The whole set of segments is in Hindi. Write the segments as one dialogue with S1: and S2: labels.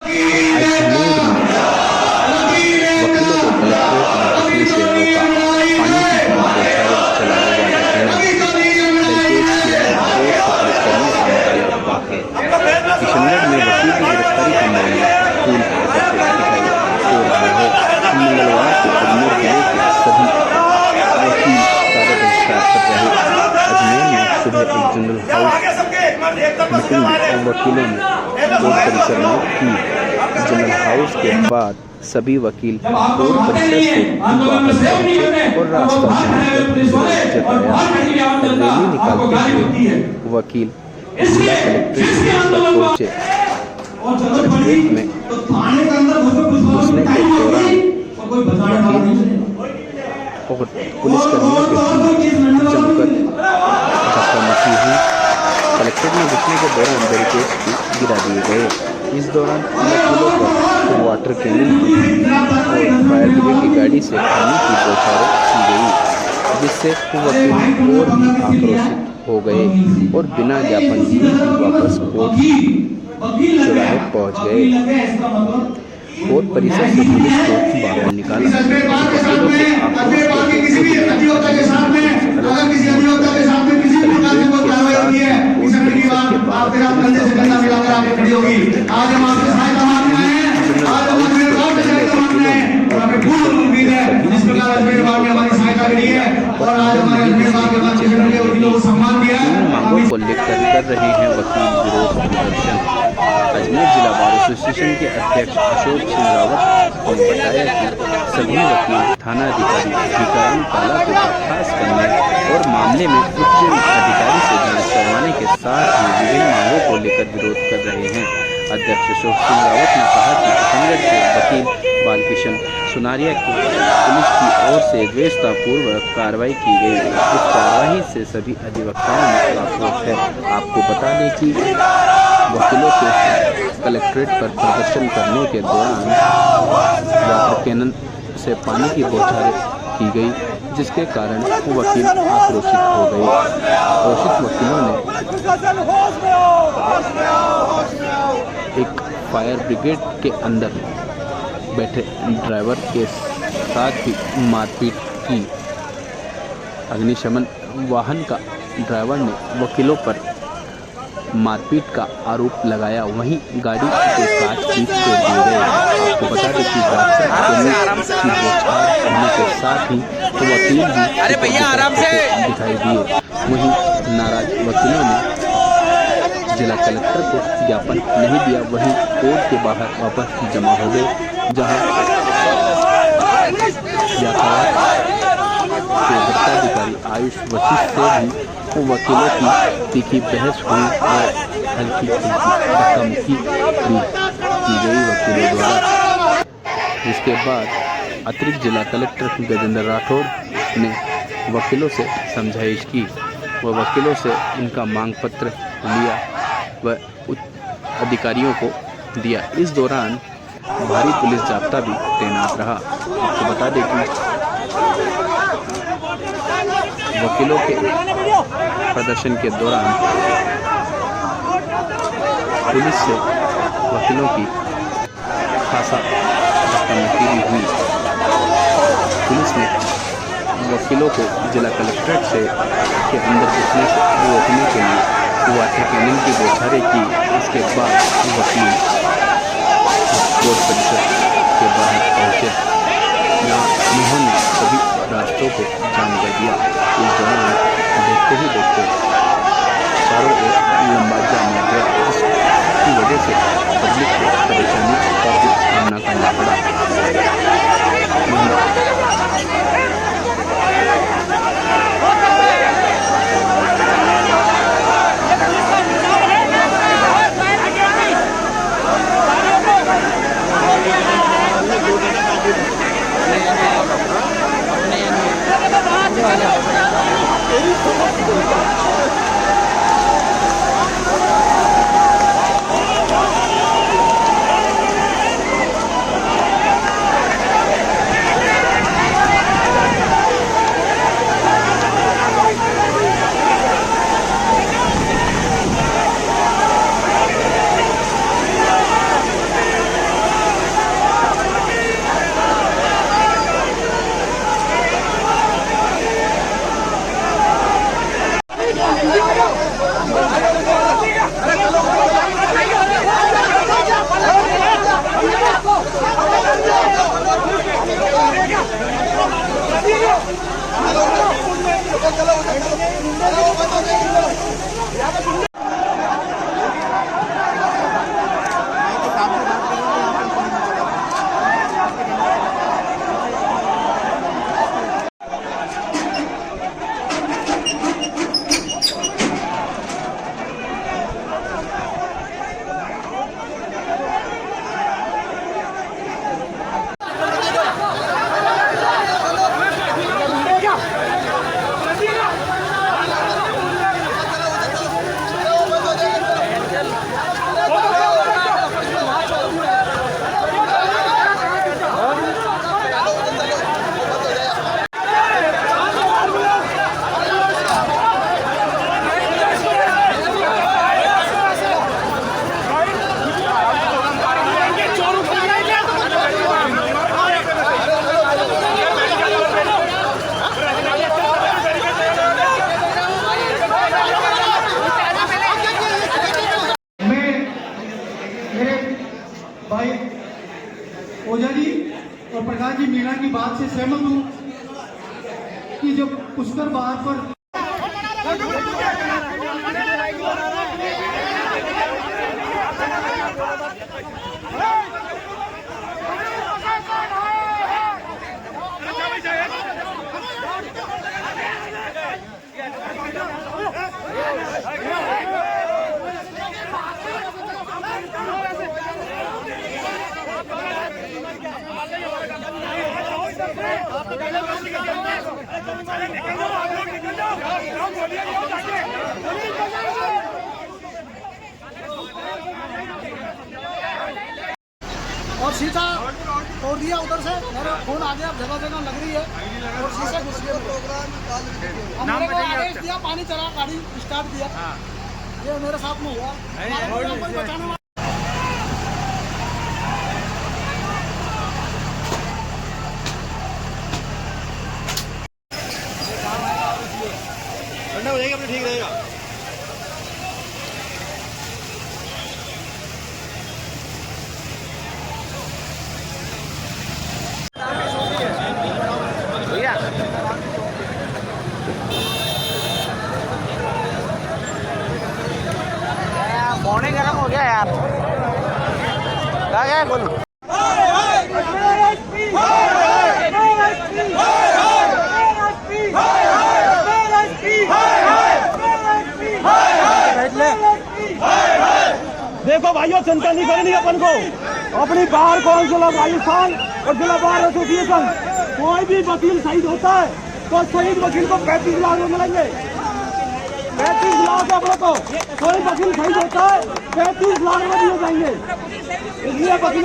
S1: अजमेर में वकीलों को कलेक्ट्रेट ने घुसने से रोका। पानी की बौछारें चलाने वाला बैरिकेड्स गिराए, कोर्ट से पुलिसकर्मी का मुतालबा है। किशनगढ़ में वकील की गिरफ्तारी का मामला स्कूल प्रदर्शित दिखाई दे रहा है। मंगलवार को अजमेर जिले के सभी वकील कार्य बहिष्कार कर रहे। अजमेर में सुबह एक जनरल हाउस मीटिंग वकीलों ने कोर्ट परिसर में की। जनरल हाउस के बाद सभी वकील कोर्ट परिसर से बाहर पहुंचे और रास्ता जताया। रैली निकालते हुए वकील जिला कलेक्ट्रेट तक पहुंचे। कलेक्ट्रेट में घुसने के दौरान वकील और पुलिसकर्मियों के बीच जमकर धक्का-मुक्की हुई। कलेक्ट्रेट में घुसने के दौरान बैरिकेड्स भी गिरा दिए गए। इस दौरान वकीलों पर वाटर कैनन और फायर ब्रिगेड की गाड़ी से पानी की बौछारें की गई, जिससे वकील और भी आक्रोशित हो गए और बिना ज्ञापन दिए वापस कोर्ट चौराहे पहुंच गए। कोर्ट परिसर से पुलिस को बाहर निकाला। वकीलों के आक्रोश मांगों को लेकर कर रहे हैं वकील विरोध प्रदर्शन। अजमेर जिला बार एसोसिएशन के अध्यक्ष अशोक सिंह रावत ने बताया कि सभी वकील थाना अधिकारी भिकाराम काला को बर्खास्त करने और मामले में उच्च अधिकारी से जांच करवाने के साथ ही विभिन्न मांगों को लेकर विरोध कर रहे हैं। अध्यक्ष अशोक सिंह रावत ने कहा कि किशनगढ़ के वकील बालकिशन सुनारिया की पुलिस की ओर से द्वेषतापूर्वक कार्रवाई की गई। इस कार्रवाई से सभी अधिवक्ताओं में आक्रोश है। आपको बता दें कि वकीलों के कलेक्ट्रेट पर प्रदर्शन करने के दौरान वाटर कैनन से पानी की बौछारें की गई, जिसके कारण वकील आक्रोशित हो गए। आक्रोशित वकीलों ने एक फायर ब्रिगेड के अंदर बैठे ड्राइवर के साथ भी मारपीट की। अग्निशमन वाहन का ड्राइवर ने वकीलों पर मारपीट का आरोप लगाया, वहीं गाड़ी के कांच भी तोड़ दिए गए। आपको बता दें कि बौछार होने के साथ ही वकील भी दिखाई दिए। वहीं नाराज वकीलों ने जिला कलेक्टर को ज्ञापन नहीं दिया, वहीं कोर्ट के बाहर वापस जमा हो गए, जहां यातायात के वरिष्ठाधिकारी आयुष वशिष्ठ से भी वकीलों की तीखी बहस हुई और हल्की धक्का-मुक्की भी की गई वकीलों द्वारा। जिसके बाद अतिरिक्त जिला कलेक्टर गजेंद्र राठौर ने वकीलों से समझाइश की व वकीलों से उनका मांग पत्र लिया व अधिकारियों को दिया। इस दौरान भारी पुलिस जाब्ता भी तैनात रहा। आपको बता दें कि वकीलों के प्रदर्शन के दौरान पुलिस से वकीलों की खासा धक्का-मुक्की भी हुई। पुलिस ने वकीलों को जिला कलेक्ट्रेट से के अंदर घुसने से रोकने के लिए वाटर कैनन की बौछारें की। इसके बाद वकील कोर्ट परिसर के बाहर पहुंचे। उन्होंने सभी रास्तों को जाम कर दिया। इस दौरान देखते ही देखते चारों ओर लंबा जाम लग गया, जिसकी वजह से पब्लिक को परेशानी का भी सामना करना पड़ा।
S2: भाई ओझा जी और प्रकाश जी मीणा की बात से सहमत हूँ कि जब पुष्कर बाहर पर और शीशा तोड़ दिया उधर से, मेरा फोन आ गया, जगह जगह लग रही है और शीशा घुस गया। हमने को आदेश दिया, पानी चला, गाड़ी स्टार्ट किया, ये मेरे साथ में हुआ। कोई बचाने वाला
S3: ठंडा हो जाएगा, अपने ठीक रहेगा।
S4: मॉर्निंग गर्म हो गया यार, क्या क्या बोलूं।
S3: देखो भाइयों, चिंता नहीं करनी अपन को। अपनी बार काउंसिल ऑफ राजस्थान और जिला बार एसोसिएशन, कोई भी वकील शहीद होता है तो शहीद वकील को 35 लाख रुपए मिलेंगे। 35 लाख अपने को, कोई वकील शहीद होता है 35 लाख रुपए दिए जाएंगे। इसलिए वकील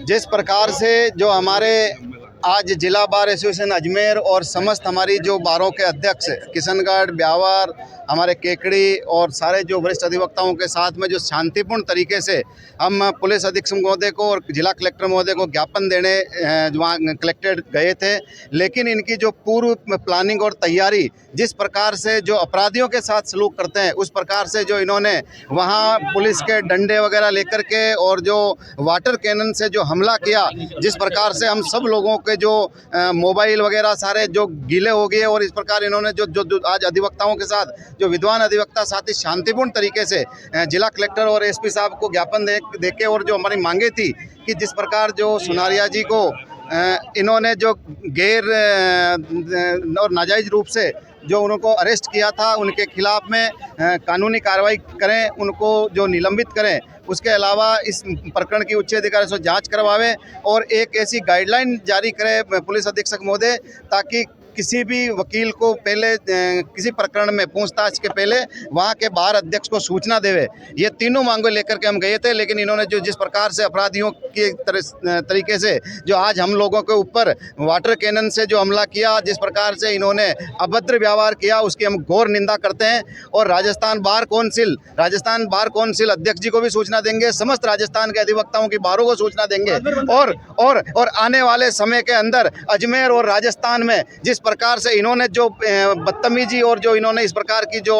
S5: जिस प्रकार से जो हमारे आज जिला बार एसोसिएशन अजमेर और समस्त हमारी जो बारों के अध्यक्ष किशनगढ़, ब्यावर, हमारे केकड़ी और सारे जो वरिष्ठ अधिवक्ताओं के साथ में जो शांतिपूर्ण तरीके से हम पुलिस अधीक्षक महोदय को और जिला कलेक्टर महोदय को ज्ञापन देने वहाँ कलेक्टेड गए थे, लेकिन इनकी जो पूर्व प्लानिंग और तैयारी, जिस प्रकार से जो अपराधियों के साथ सलूक करते हैं, उस प्रकार से जो इन्होंने वहाँ पुलिस के डंडे वगैरह लेकर के और जो वाटर कैनन से जो हमला किया, जिस प्रकार से हम सब लोगों के जो मोबाइल वगैरह सारे जो गीले हो गए, और इस प्रकार इन्होंने जो आज अधिवक्ताओं के साथ जो विद्वान अधिवक्ता साथ ही शांतिपूर्ण तरीके से जिला कलेक्टर और एसपी साहब को ज्ञापन देके और जो हमारी मांगे थी कि जिस प्रकार जो सुनारिया जी को इन्होंने जो गैर और नाजायज रूप से जो उनको अरेस्ट किया था, उनके खिलाफ में कानूनी कार्रवाई करें, उनको जो निलंबित करें। उसके अलावा इस प्रकरण की उच्च अधिकारी से जांच करवावे और एक ऐसी गाइडलाइन जारी करे पुलिस अधीक्षक महोदय, ताकि किसी भी वकील को पहले किसी प्रकरण में पूछताछ के पहले वहाँ के बार अध्यक्ष को सूचना देवे। ये तीनों मांगें लेकर के हम गए थे, लेकिन इन्होंने जो जिस प्रकार से अपराधियों के तरीके से जो आज हम लोगों के ऊपर वाटर कैनन से जो हमला किया, जिस प्रकार से इन्होंने अभद्र व्यवहार किया, उसकी हम घोर निंदा करते हैं। और राजस्थान बार काउंसिल अध्यक्ष जी को भी सूचना देंगे, समस्त राजस्थान के अधिवक्ताओं की बारों को सूचना देंगे और आने वाले समय के अंदर अजमेर और राजस्थान में जिस प्रकार से इन्होंने जो बदतमीजी और जो इन्होंने इस प्रकार की जो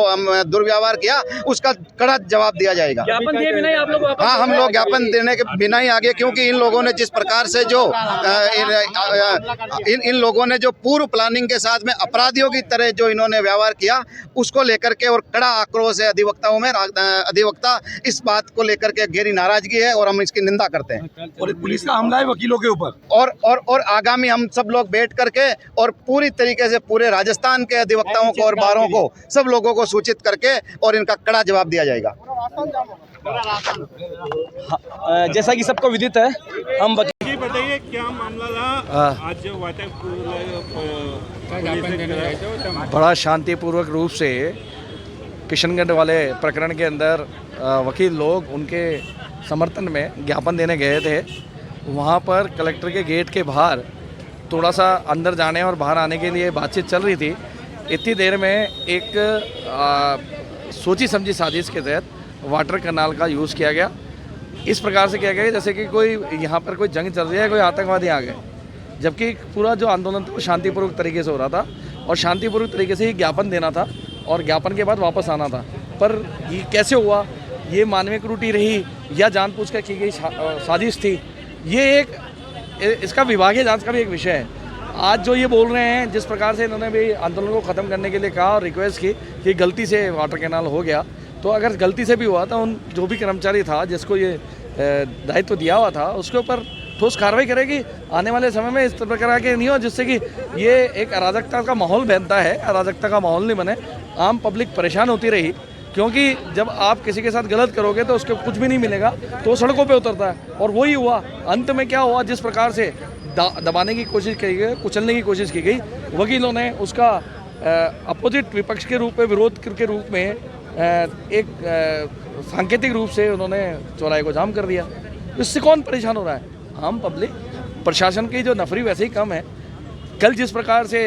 S5: दुर्व्यवहार किया, उसका कड़ा जवाब दिया जाएगा।
S6: ज्ञापन दिए बिना ही आप लोग?
S5: हाँ, हम लोग ज्ञापन देने के बिना ही आगे, क्योंकि इन लोगों ने जिस प्रकार से जो इन लोगों ने जो पूर्व प्लानिंग के साथ में अपराधियों की तरह जो इन्होंने व्यवहार किया, उसको लेकर के और कड़ा आक्रोश है अधिवक्ताओं में। अधिवक्ता इस बात को लेकर के गहरी नाराजगी है और हम इसकी निंदा करते हैं।
S3: और पुलिस का हमला है वकीलों के ऊपर,
S5: और आगामी हम सब लोग बैठ करके और पूरी नियमित तरीके से पूरे राजस्थान के अधिवक्ताओं को और बारों को सब लोगों को सूचित करके और इनका कड़ा जवाब दिया जाएगा।
S3: जैसा कि सबको विदित है, हम
S6: ये बताइए क्या मामला था आज जो वाटर
S7: बड़ा शांतिपूर्वक रूप से किशनगढ़ वाले प्रकरण के अंदर वकील लोग उनके समर्थन में ज्ञापन देने गए थे। वहाँ पर कलेक्टर के गेट के बाहर थोड़ा सा अंदर जाने और बाहर आने के लिए बातचीत चल रही थी। इतनी देर में एक सोची समझी साजिश के तहत वाटर कैनाल का यूज़ किया गया। इस प्रकार से किया गया जैसे कि कोई यहाँ पर कोई जंग चल रही है, कोई आतंकवादी आ गए, जबकि पूरा जो आंदोलन था वो शांतिपूर्वक तरीके से हो रहा था और शांतिपूर्वक तरीके से ही ज्ञापन देना था और ज्ञापन के बाद वापस आना था। पर ये कैसे हुआ, ये मानवीय त्रुटि रही या जानबूझकर की गई साजिश थी, ये एक इसका विभागीय जांच का भी एक विषय है। आज जो ये बोल रहे हैं, जिस प्रकार से इन्होंने भी आंदोलन को ख़त्म करने के लिए कहा और रिक्वेस्ट की कि गलती से वाटर कैनाल हो गया, तो अगर गलती से भी हुआ तो उन जो भी कर्मचारी था जिसको ये दायित्व दिया हुआ था उसके ऊपर ठोस कार्रवाई करेगी। आने वाले समय में इस प्रकार के नहीं हो जिससे कि ये एक अराजकता का माहौल बनता है। अराजकता का माहौल नहीं बने, आम पब्लिक परेशान होती रही, क्योंकि जब आप किसी के साथ गलत करोगे तो उसको कुछ भी नहीं मिलेगा तो सड़कों पे उतरता है। और वही हुआ, अंत में क्या हुआ, जिस प्रकार से दबाने की कोशिश की गई, कुचलने की कोशिश की गई, वकीलों ने उसका अपोजिट विपक्ष के रूप में, विरोध के रूप में एक सांकेतिक रूप से उन्होंने चौराहे को जाम कर दिया। इससे कौन परेशान हो रहा है? आम पब्लिक। प्रशासन की जो नफरी वैसे ही कम है। कल जिस प्रकार से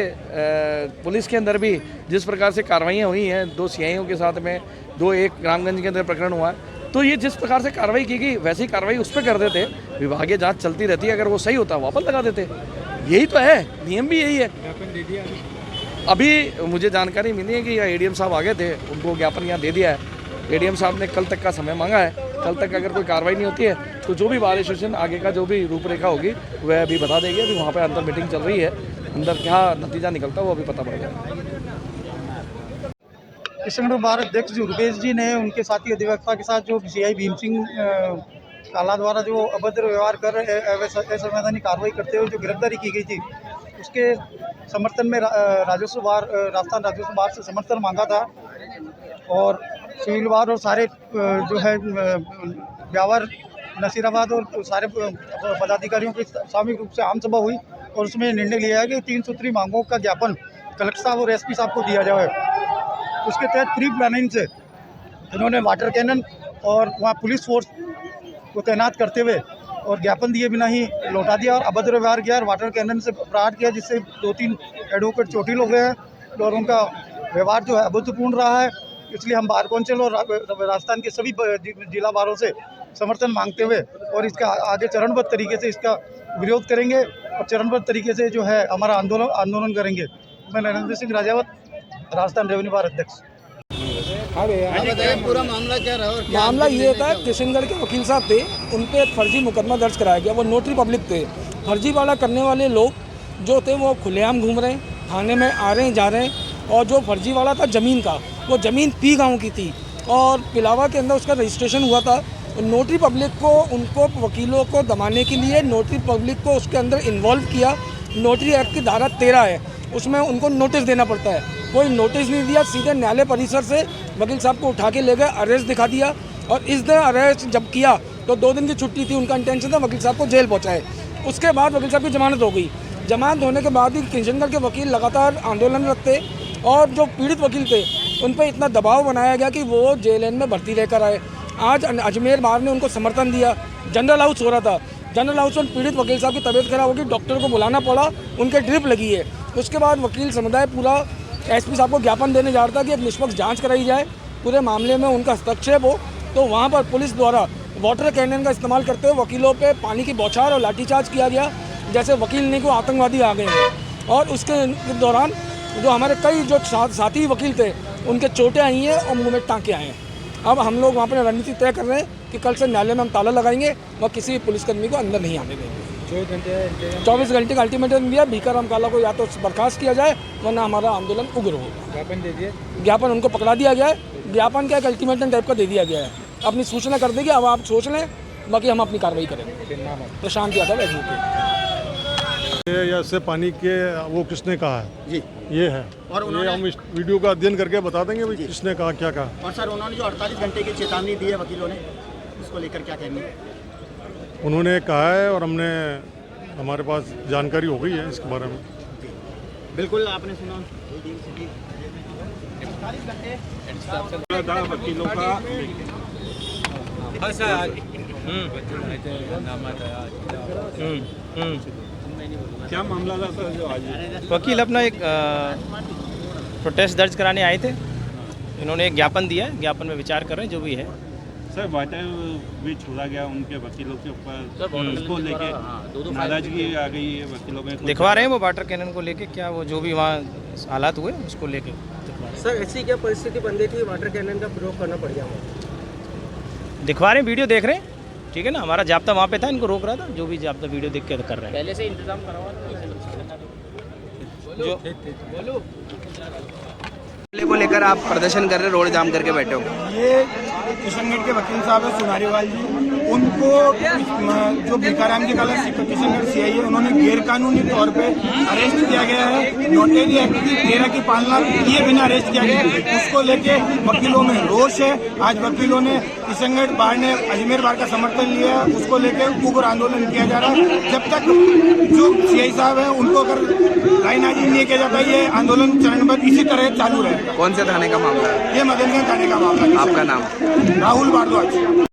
S7: पुलिस के अंदर भी जिस प्रकार से कार्रवाइयाँ हुई हैं, 2 सीआईओ के साथ में, 2 एक रामगंज के अंदर प्रकरण हुआ है, तो ये जिस प्रकार से कार्रवाई की गई वैसी कार्रवाई उस पर कर देते। विभागीय जांच चलती रहती है, अगर वो सही होता वापस लगा देते। यही तो है, नियम भी यही है। अभी मुझे जानकारी मिली है कि एडीएम साहब आ गए थे, उनको ज्ञापन यहाँ दे दिया है। एडीएम साहब ने कल तक का समय मांगा है। कल तक अगर कोई कार्रवाई नहीं होती है तो जो भी बार एसोसिएशन आगे का जो भी रूपरेखा होगी वह अभी बता देगी। अभी वहाँ पे अंदर मीटिंग चल रही है, अंदर क्या नतीजा निकलता है वो अभी पता पड़ जाएगा।
S2: किशनगढ़ बार अध्यक्ष जो रुपेश जी ने उनके साथी अधिवक्ता के साथ जो सीआई भीम सिंह काला द्वारा जो अभद्र व्यवहार कर असंवैधानिक कार्रवाई करते हुए जो गिरफ्तारी की गई थी, उसके समर्थन में राजस्थान राजस्व बार से समर्थन मांगा था। और सिविल बार और सारे जो है ब्यावर, नसीराबाद और सारे पदाधिकारियों की सामूहिक रूप से आम सभा हुई और उसमें निर्णय लिया है कि 3 सूत्री मांगों का ज्ञापन कलेक्टर साहब और एसपी साहब को दिया जाए। उसके तहत प्री प्लानिंग से इन्होंने वाटर कैनन और वहाँ पुलिस फोर्स को तैनात करते हुए और ज्ञापन दिए बिना ही लौटा दिया और अभद्र व्यवहार किया और वाटर कैनन से प्रहार किया, जिससे 2-3 एडवोकेट चोटिल हो गए हैं और उनका व्यवहार जो है अभूतपूर्ण रहा है। इसलिए हम बार काउंसिल और राजस्थान के सभी जिला बारों से समर्थन मांगते हुए और इसका आगे चरणबद्ध तरीके से इसका विरोध करेंगे और चरणबद्ध तरीके से जो है हमारा आंदोलन करेंगे। मैं नरेंद्र सिंह राजावत, राजस्थान रेवेन्यू बार अध्यक्ष।
S5: पूरा मामला क्या रहा?
S8: मामला ये था, किशनगढ़ के वकील साहब थे, उन पर एक फर्जी मुकदमा दर्ज कराया गया। वो नोटरी पब्लिक थे। फर्जी वाला करने वाले लोग जो थे वो खुलेआम घूम रहे हैं, थाने में आ रहे हैं, जा रहे हैं। और जो फर्जी वाला था ज़मीन का, वो ज़मीन पी गाँव की थी और पिलावा के अंदर उसका रजिस्ट्रेशन हुआ था। नोटरी पब्लिक को, उनको वकीलों को दबाने के लिए नोटरी पब्लिक को उसके अंदर इन्वॉल्व किया। नोटरी एक्ट की धारा 13 है, उसमें उनको नोटिस देना पड़ता है। कोई नोटिस नहीं दिया, सीधे न्यायालय परिसर से वकील साहब को उठा के ले गए, अरेस्ट दिखा दिया। और इस दिन अरेस्ट जब किया तो 2 दिन की छुट्टी थी, उनका इंटेंशन था वकील साहब को जेल पहुँचाए। उसके बाद वकील साहब की जमानत हो गई। जमानत होने के बाद ही किशनगढ़ के वकील लगातार आंदोलन रखते और जो पीड़ित वकील थे उन पर इतना दबाव बनाया गया कि वो जेएलएन में भर्ती लेकर आए। आज अजमेर बार ने उनको समर्थन दिया। जनरल हाउस हो रहा था, जनरल हाउस में पीड़ित वकील साहब की तबीयत खराब होगी, डॉक्टर को बुलाना पड़ा, उनके ड्रिप लगी है। उसके बाद वकील समुदाय पूरा एसपी साहब को ज्ञापन देने जा रहा था कि एक निष्पक्ष जांच कराई जाए, पूरे मामले में उनका हस्तक्षेप हो। तो वहाँ पर पुलिस द्वारा वाटर कैनन का इस्तेमाल करते हुए वकीलों पे पानी की बौछार और लाठीचार्ज किया गया, जैसे वकील नहीं को आतंकवादी आ गए हैं। और उसके दौरान जो हमारे कई जो साथी वकील थे उनके चोटें आई हैं और मुँह में टाँके आए हैं। अब हम लोग वहाँ पर रणनीति तय कर रहे हैं कि कल से न्यायालय में हम ताला लगाएंगे और किसी भी पुलिसकर्मी को अंदर नहीं आने देंगे। 24 घंटे का अल्टीमेटम दिया। भीखाराम काला को या तो बर्खास्त किया जाए वरना हमारा आंदोलन उग्र होगा।
S6: ज्ञापन दे दिए,
S8: ज्ञापन उनको पकड़ा दिया गया है। ज्ञापन का एक अल्टीमेटम टाइप का दे दिया गया है। अपनी सूचना कर देगी, अब आप सोच लें, बाकी हम अपनी कार्रवाई करेंगे। प्रशांत यादव एडवोकेट।
S9: या इससे पानी के वो किसने कहा है
S10: जी।
S9: ये है
S10: और
S9: ये हम इस वीडियो का अध्ययन करके बता देंगे भाई किसने कहा क्या कहा।
S10: और सर उन्होंने जो 48 घंटे की चेतावनी दी है वकीलों ने, उसको लेकर क्या कहेंगे?
S9: उन्होंने कहा है और हमने हमारे पास जानकारी हो गई है इसके बारे में।
S10: बिल्कुल आपने सुना।
S6: था वकीलों का क्या मामला था सर जो आज
S4: वकील अपना एक प्रोटेस्ट दर्ज कराने आए थे। इन्होंने एक ज्ञापन दिया है, ज्ञापन में विचार कर रहे हैं जो भी है।
S6: सर वाटर भी छोड़ा गया उनके वकीलों के ऊपर, उसको लेके नाराजगी आ गई है वकीलों में।
S4: दिखवा रहे हैं वो वाटर कैनन को लेके, क्या वो जो भी वहाँ हालात हुए उसको लेके।
S2: सर ऐसी क्या परिस्थिति बन गई थी वाटर कैनन का प्रयोग करना पड़ गया?
S4: दिखवा रहे हैं, वीडियो देख रहे हैं, ठीक है ना। हमारा जाब्ता वहाँ पे था, इनको रोक रहा था, जो भी जाब्ता वीडियो देख के कर रहे हैं। पहले से इंतजाम करवा जो
S11: को लेकर आप प्रदर्शन कर रहे, रोड जाम करके बैठे हो।
S8: ये किशनगढ़ के वकील साहब है सुनारीवाल जी, उनको जो भिखाराम जी कॉलेज किशनगढ़ CI है, उन्होंने गैर कानूनी तौर पे अरेस्ट किया गया है। नोटरी एक्ट की 13 की पालना किए बिना अरेस्ट किया गया है। उसको लेके वकीलों में रोष है। आज वकीलों ने किशनगढ़ बार ने अजमेर बार का समर्थन लिया है, उसको लेके उग्र आंदोलन किया जा रहा है। जब तक जो CI साहब है उनको अगर लाइनहाजिर नहीं किया जाता, ये आंदोलन चरणबद्ध इसी तरह चालू रहेगा।
S11: कौन से थाने का मामला है?
S8: ये मदनगंज थाने का मामला है।
S11: आपका नाम?
S8: राहुल भारद्वाज।